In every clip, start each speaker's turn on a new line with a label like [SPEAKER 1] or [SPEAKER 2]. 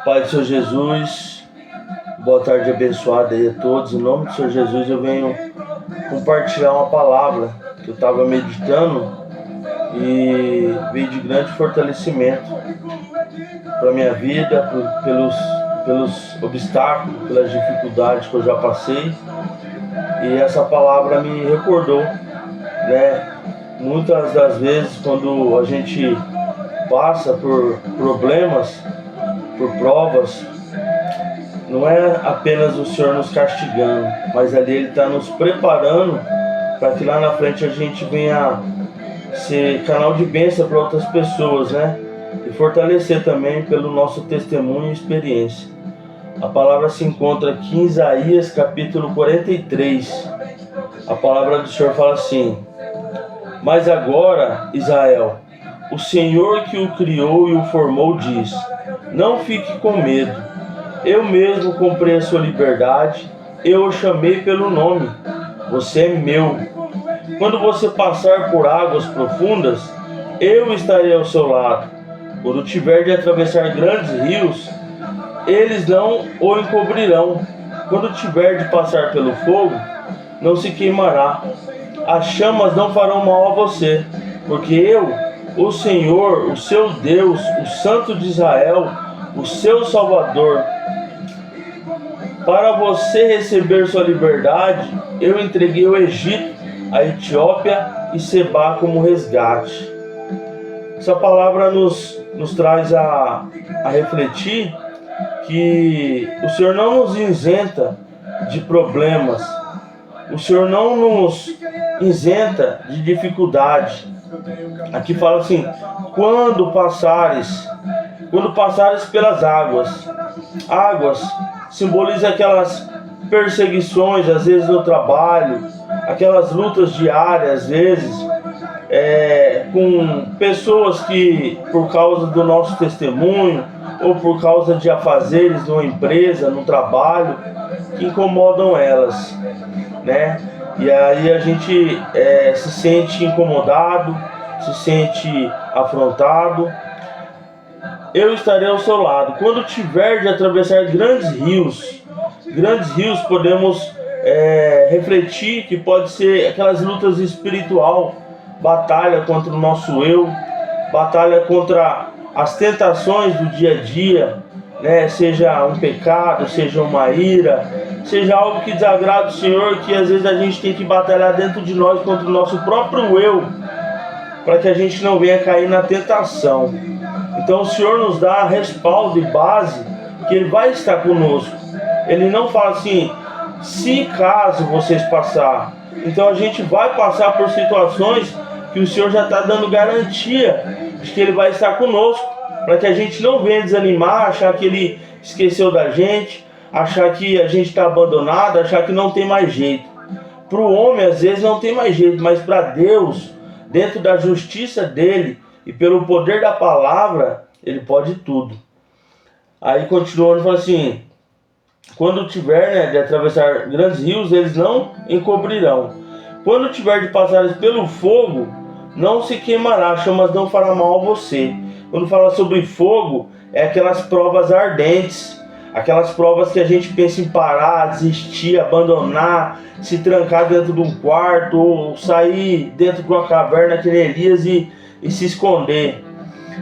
[SPEAKER 1] Pai do Senhor Jesus, boa tarde abençoada aí a todos. Em nome do Senhor Jesus eu venho compartilhar uma palavra que eu estava meditando e veio de grande fortalecimento para a minha vida, pelos obstáculos, pelas dificuldades que eu já passei. E essa palavra me recordou, né? Muitas das vezes quando a gente passa por problemas, por provas, não é apenas o Senhor nos castigando, mas ali Ele está nos preparando para que lá na frente a gente venha ser canal de bênção para outras pessoas, né? E fortalecer também pelo nosso testemunho e experiência. A palavra se encontra aqui em Isaías capítulo 43. A palavra do Senhor fala assim: mas agora, Israel, o Senhor que o criou e o formou diz: não fique com medo, eu mesmo comprei a sua liberdade, eu o chamei pelo nome, você é meu. Quando você passar por águas profundas, eu estarei ao seu lado. Quando tiver de atravessar grandes rios, eles não o encobrirão. Quando tiver de passar pelo fogo, não se queimará. As chamas não farão mal a você, porque eu, o Senhor, o seu Deus, o Santo de Israel, o seu Salvador, para você receber sua liberdade, eu entreguei o Egito, a Etiópia e Sebá como resgate. Essa palavra nos traz a refletir que o Senhor não nos isenta de problemas, o Senhor não nos isenta de dificuldade. Aqui fala assim: quando passares pelas águas. Águas simboliza aquelas perseguições, às vezes no trabalho, aquelas lutas diárias, às vezes, com pessoas que, por causa do nosso testemunho, ou por causa de afazeres numa empresa, no trabalho, que incomodam elas, né? E aí a gente se sente incomodado, se sente afrontado. Eu estarei ao seu lado. Quando tiver de atravessar grandes rios podemos refletir que pode ser aquelas lutas espiritual, batalha contra o nosso eu, batalha contra as tentações do dia a dia, né? Seja um pecado, seja uma ira, seja algo que desagrada o Senhor, que às vezes a gente tem que batalhar dentro de nós contra o nosso próprio eu, para que a gente não venha cair na tentação. Então o Senhor nos dá respaldo e base que Ele vai estar conosco. Ele não fala assim: se caso vocês passar. Então a gente vai passar por situações que o Senhor já está dando garantia de que Ele vai estar conosco, para que a gente não venha desanimar, achar que Ele esqueceu da gente, achar que a gente está abandonado, achar que não tem mais jeito. Para o homem às vezes não tem mais jeito, mas para Deus, dentro da justiça dEle e pelo poder da palavra, Ele pode tudo. Aí continuando, fala assim: quando tiver de atravessar grandes rios, eles não encobrirão. Quando tiver de passar pelo fogo, não se queimará, chamas não fará mal a você. Quando fala sobre fogo, é aquelas provas ardentes, aquelas provas que a gente pensa em parar, desistir, abandonar, se trancar dentro de um quarto, ou sair dentro de uma caverna que nem Elias e se esconder.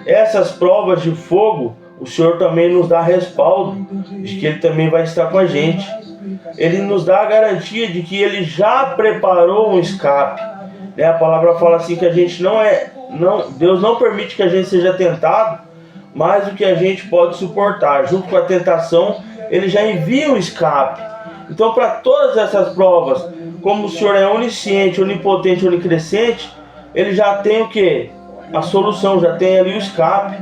[SPEAKER 1] Essas provas de fogo, o Senhor também nos dá respaldo de que Ele também vai estar com a gente. Ele nos dá a garantia de que Ele já preparou um escape, né? A palavra fala assim que a gente Deus não permite que a gente seja tentado mais do que a gente pode suportar. Junto com a tentação, Ele já envia um escape. Então, para todas essas provas, como o Senhor é onisciente, onipotente, onicrescente, Ele já tem o quê? A solução, já tem ali o escape,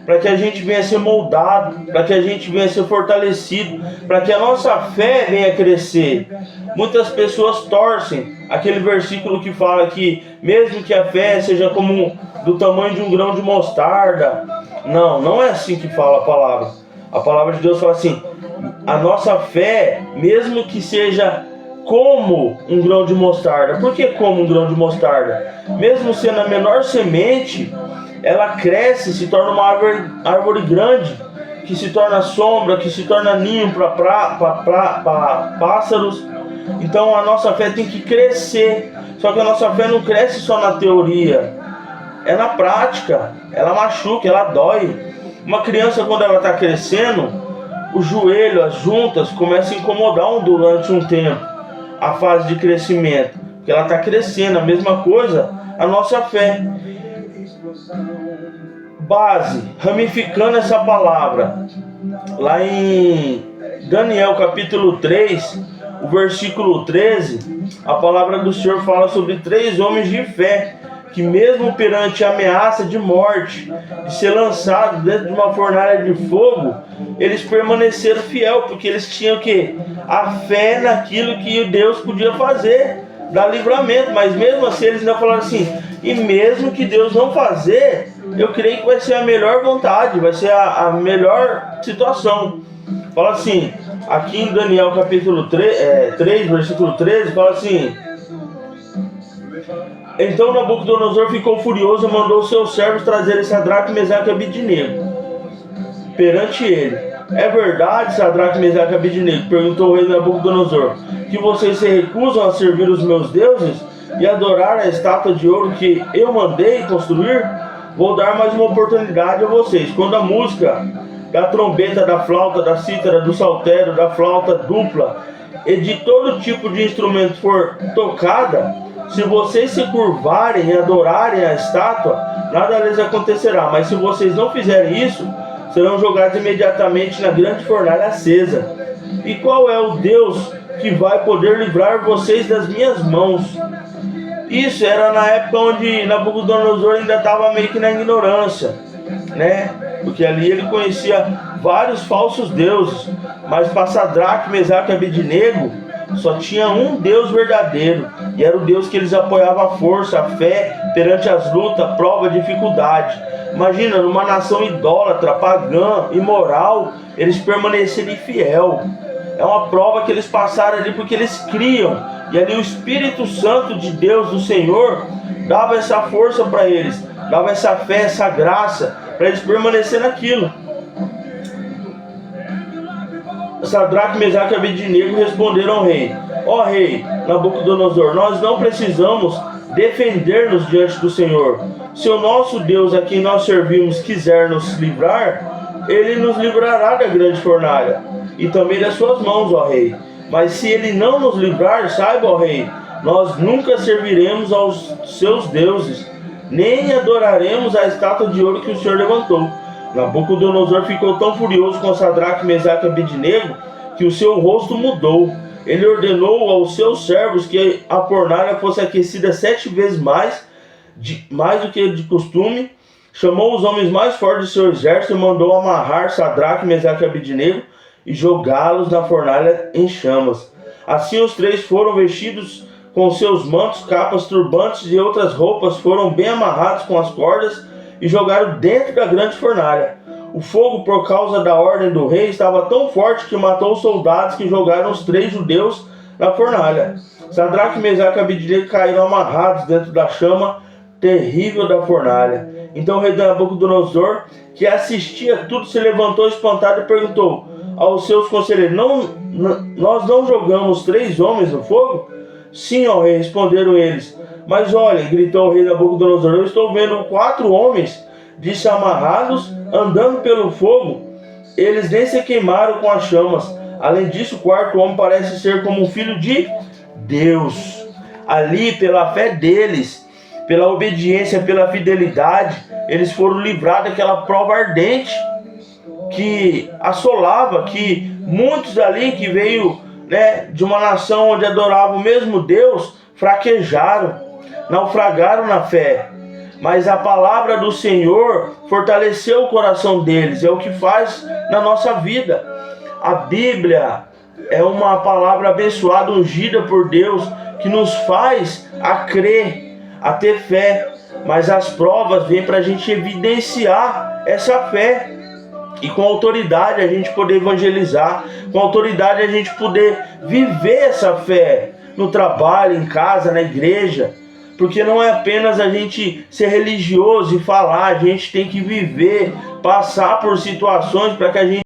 [SPEAKER 1] para que a gente venha a ser moldado, para que a gente venha a ser fortalecido, para que a nossa fé venha a crescer. Muitas pessoas torcem aquele versículo que fala que mesmo que a fé seja como do tamanho de um grão de mostarda. Não é assim que fala a palavra. A palavra de Deus fala assim: a nossa fé, mesmo que seja como um grão de mostarda. Por que como um grão de mostarda? Mesmo sendo a menor semente, ela cresce, se torna uma árvore grande, que se torna sombra, que se torna ninho para pássaros. Então a nossa fé tem que crescer. Só que a nossa fé não cresce só na teoria, é na prática. Ela machuca, ela dói. Uma criança, quando ela está crescendo, o joelho, as juntas começam a incomodar durante um tempo, a fase de crescimento, porque ela está crescendo. A mesma coisa a nossa fé. Base, ramificando essa palavra, lá em Daniel capítulo 3, o versículo 13, a palavra do Senhor fala sobre 3 homens de fé, que mesmo perante a ameaça de morte, de ser lançados dentro de uma fornalha de fogo, eles permaneceram fiel, porque eles tinham o quê? A fé naquilo que Deus podia fazer, dar livramento. Mas mesmo assim eles ainda falaram assim: e mesmo que Deus não fazer, eu creio que vai ser a melhor vontade, vai ser a melhor situação. Fala assim, aqui em Daniel capítulo 3, versículo 13, fala assim: então Nabucodonosor ficou furioso e mandou seus servos trazerem Sadraque, Mesaque e Abidnego perante ele. É verdade, Sadraque, Mesaque e Abidnego, perguntou o rei Nabucodonosor, que vocês se recusam a servir os meus deuses e adorar a estátua de ouro que eu mandei construir? Vou dar mais uma oportunidade a vocês. Quando a música da trombeta, da flauta, da cítara, do saltério, da flauta dupla e de todo tipo de instrumento for tocada, se vocês se curvarem e adorarem a estátua, nada lhes acontecerá. Mas se vocês não fizerem isso, serão jogados imediatamente na grande fornalha acesa. E qual é o Deus que vai poder livrar vocês das minhas mãos? Isso era na época onde Nabucodonosor ainda estava meio que na ignorância, né? Porque ali ele conhecia vários falsos deuses, mas para Sadraque, Mesaque e Abidnego só tinha um Deus verdadeiro, e era o Deus que eles apoiavam a força, a fé perante as lutas, prova, dificuldade. Imagina, numa nação idólatra, pagã, imoral, eles permanecerem fiel. É uma prova que eles passaram ali porque eles criam, e ali o Espírito Santo de Deus, do Senhor, dava essa força para eles, dava essa fé, essa graça, para eles permanecerem naquilo. Sadraque, Mesaque e Abidnego responderam ao rei: ó rei Nabucodonosor, nós não precisamos defender-nos diante do Senhor. Se o nosso Deus, a quem nós servimos, quiser nos livrar, ele nos livrará da grande fornalha e também das suas mãos, ó rei. Mas se ele não nos livrar, saiba, ó rei, nós nunca serviremos aos seus deuses, nem adoraremos a estátua de ouro que o Senhor levantou. Nabucodonosor ficou tão furioso com Sadraque, Mesaque e Abidnego que o seu rosto mudou. Ele ordenou aos seus servos que a fornalha fosse aquecida 7 vezes mais do que de costume. Chamou os homens mais fortes de seu exército e mandou amarrar Sadraque, Mesaque e Abidnego e jogá-los na fornalha em chamas. Assim os 3 foram vestidos com seus mantos, capas, turbantes e outras roupas, foram bem amarrados com as cordas e jogaram dentro da grande fornalha. O fogo, por causa da ordem do rei, estava tão forte que matou os soldados que jogaram os 3 judeus na fornalha. Sadraque, Mesaque e Abidnego caíram amarrados dentro da chama terrível da fornalha. Então o rei Nabucodonosor, que assistia tudo, se levantou espantado e perguntou aos seus conselheiros: nós não jogamos 3 homens no fogo? Sim, ó rei, responderam eles. Mas olhem, gritou o rei Nabucodonosor, eu estou vendo 4 homens desamarrados andando pelo fogo. Eles nem se queimaram com as chamas. Além disso, o 4º homem parece ser como um filho de Deus. Ali, pela fé deles, pela obediência, pela fidelidade, eles foram livrados daquela prova ardente que assolava, que muitos ali que veio, né, de uma nação onde adoravam o mesmo Deus, fraquejaram, naufragaram na fé. Mas a palavra do Senhor fortaleceu o coração deles. É o que faz na nossa vida. A Bíblia é uma palavra abençoada, ungida por Deus, que nos faz a crer, a ter fé. Mas as provas vêm para a gente evidenciar essa fé. E com autoridade a gente poder evangelizar, com autoridade a gente poder viver essa fé no trabalho, em casa, na igreja. porque não é apenas a gente ser religioso e falar, a gente tem que viver, passar por situações para que a gente